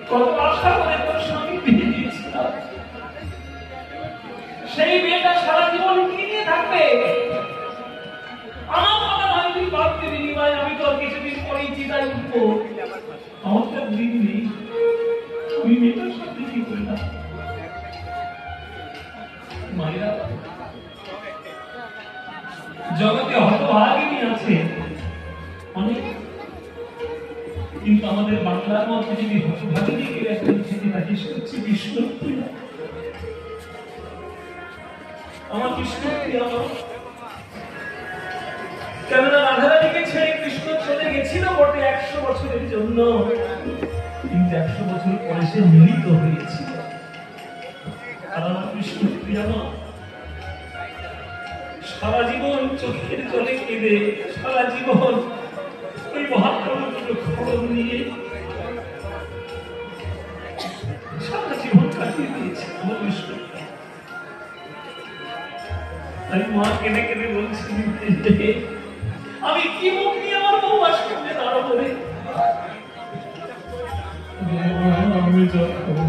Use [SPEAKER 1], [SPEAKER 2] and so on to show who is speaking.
[SPEAKER 1] কত আশা করে তোর সঙ্গে বিয়ে দিয়েছিলাম, সেই মেয়েটা সারা জীবন কি নিয়ে থাকবে? আমার কথা নয়, তুই ভাবতে বিনিময় আমি তোর কিছুদিন পরেই চিন্তায় উঠবো। আমার তো দিন নেই, ওই মেয়েটার সাথে কি করলাম? মায়েরা জগতে হতভাগিনী আছে অনেক, কিন্তু আমাদের বাংলার মধ্যে যদি হতভাগিনী কেউ একজন থেকে থাকে সে হচ্ছে বিষ্ণুপ্রিয়া। আমার বিষ্ণুপ্রিয়া কেননা রাধারানীকে ছেড়ে কৃষ্ণ চলে গেছিল বটে 100 বছরের জন্য, কিন্তু 100 বছর পরে সে মিলিত হয়েছিল। আর আমার বিষ্ণুপ্রিয়া সারা জীবন চোখের জলে কেঁদে, সারা জীবন ওই মহাপ্রভুর খবর নিয়ে সারা জীবন কাটিয়ে দিয়েছে আমার বিষ্ণুপ্রিয়া। তাই মা কেঁদে কেঁদে বলছি, আমি কি মুখ নিয়ে আমার বউমার সামনে দাঁড়াবো রে? আমি যখন